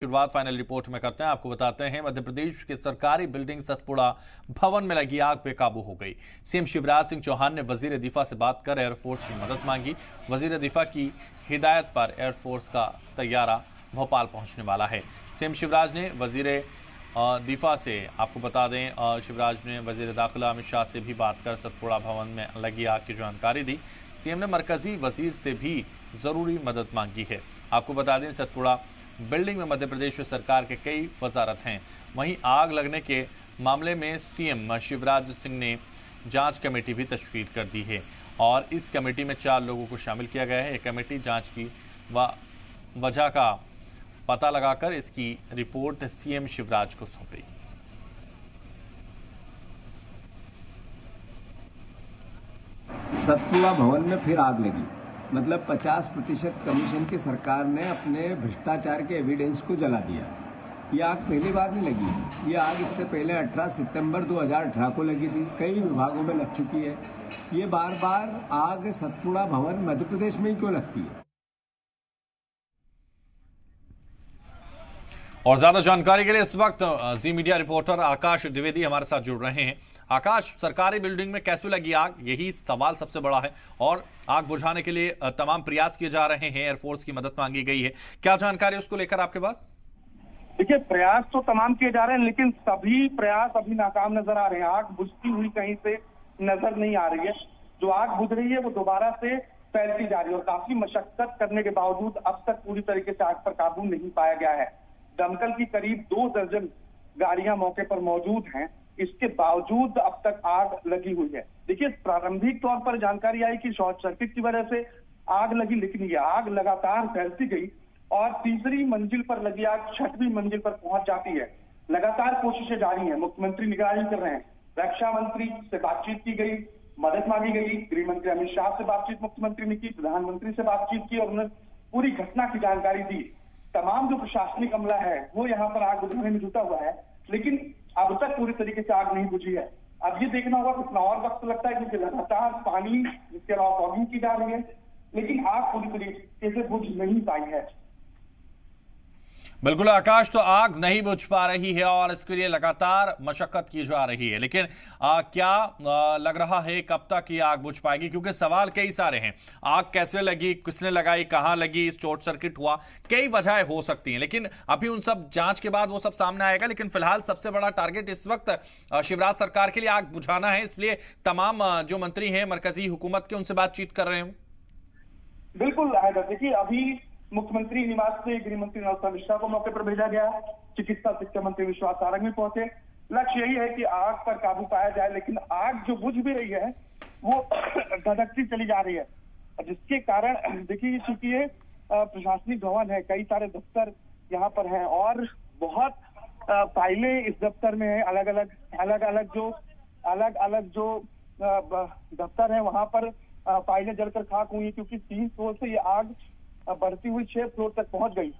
शुरुआत final report में करते हैं। आपको बताते हैं मध्य प्रदेश के सरकारी बिल्डिंग सतपुड़ा भवन में लगी आग पे काबू हो गई। सीएम शिवराज सिंह चौहान ने वजीर दिफा से बात कर एयरफोर्स की मदद मांगी। वजीर दिफा की हिदायत पर एयरफोर्स का तैयारा भोपाल पहुंचने वाला है। सीएम शिवराज ने वजीर दिफा से आपको बता दें शिवराज ने वजीर दाखिला अमित शाह से भी बात कर सतपुड़ा भवन में लगी आग की जानकारी दी। सीएम ने मरकजी वजीर से भी जरूरी मदद मांगी है। आपको बता दें सतपुड़ा बिल्डिंग में मध्य प्रदेश सरकार के कई वजारत हैं। वहीं आग लगने के मामले में सीएम शिवराज सिंह ने जांच कमेटी भी तश्कील कर दी है और इस कमेटी में 4 लोगों को शामिल किया गया है। ये कमेटी जांच की वजह का पता लगाकर इसकी रिपोर्ट सीएम शिवराज को सौंपेगी। सतपुड़ा भवन में फिर आग लगी। मतलब 50% कमीशन की सरकार ने अपने भ्रष्टाचार के एविडेंस को जला दिया। ये आग पहली बार नहीं लगी। ये आग इससे पहले 18 सितंबर 2018 को लगी थी। कई विभागों में लग चुकी है। ये बार बार आग सतपुड़ा भवन मध्य प्रदेश में ही क्यों लगती है? और ज्यादा जानकारी के लिए इस वक्त जी मीडिया रिपोर्टर आकाश द्विवेदी हमारे साथ जुड़ रहे हैं। आकाश, सरकारी बिल्डिंग में कैसे लगी आग, यही सवाल सबसे बड़ा है और आग बुझाने के लिए तमाम प्रयास किए जा रहे हैं। एयरफोर्स की मदद मांगी गई है। क्या जानकारी उसको लेकर आपके पास? देखिए, प्रयास तो तमाम किए जा रहे हैं लेकिन सभी प्रयास अभी नाकाम नजर आ रहे हैं। आग बुझती हुई कहीं से नजर नहीं आ रही है। जो आग बुझ रही है वो दोबारा से फैलती जा रही है और काफी मशक्कत करने के बावजूद अब तक पूरी तरीके से आग पर काबू नहीं पाया गया है। दमकल की करीब 2 दर्जन गाड़ियां मौके पर मौजूद हैं। इसके बावजूद अब तक आग लगी हुई है। देखिए, प्रारंभिक तौर पर जानकारी आई कि शॉर्ट सर्किट की वजह से आग लगी, लेकिन ये आग लगातार फैलती गई और तीसरी मंजिल पर लगी आग 6वीं मंजिल पर पहुंच जाती है। लगातार कोशिशें जारी हैं। मुख्यमंत्री निगरानी कर रहे हैं। रक्षा मंत्री से बातचीत की गई, मदद मांगी गई। गृह मंत्री अमित शाह से बातचीत मुख्यमंत्री ने की, प्रधानमंत्री से बातचीत की और उन्होंने पूरी घटना की जानकारी दी। तमाम जो प्रशासनिक अमला है वो यहाँ पर आग बुझाने में जुटा हुआ है, लेकिन अब तक पूरी तरीके से आग नहीं बुझी है। अब ये देखना होगा कितना और वक्त लगता है, क्योंकि लगातार पानी जिसके अलावा फॉगिंग की जा रही है, लेकिन आग पूरी तरीके से बुझ नहीं पाई है। बिल्कुल आकाश, तो आग नहीं बुझ पा रही है और इसके लिए लगातार मशक्कत की जा रही है, लेकिन क्या लग रहा है कब तक ये आग बुझ पाएगी? क्योंकि सवाल कई सारे हैं। आग कैसे लगी, किसने लगाई, कहां लगी, शॉर्ट सर्किट हुआ, कई वजहें हो सकती हैं, लेकिन अभी उन सब जांच के बाद वो सब सामने आएगा। लेकिन फिलहाल सबसे बड़ा टारगेट इस वक्त शिवराज सरकार के लिए आग बुझाना है, इसलिए तमाम जो मंत्री हैं मरकजी हुकूमत के, उनसे बातचीत कर रहे हैं। बिल्कुल, देखिए अभी मुख्यमंत्री निवास से गृह मंत्री नरोत्तम मिश्रा को मौके पर भेजा गया। चिकित्सा शिक्षा मंत्री विश्वास सारंग भी पहुंचे। लक्ष्य यही है कि आग पर काबू पाया जाए, लेकिन आग जो बुझ भी रही है वो धधकती चली जा रही है, जिसके कारण देखिए चूंकि ये प्रशासनिक भवन है, कई सारे दफ्तर यहाँ पर हैं और बहुत फाइलें इस दफ्तर में है। अलग अलग जो दफ्तर है वहां पर फाइलें जलकर खाक हुई, क्योंकि 3 फ्लोर से ये आग बढ़ती हुई 6 फ्लोर तक पहुंच गई।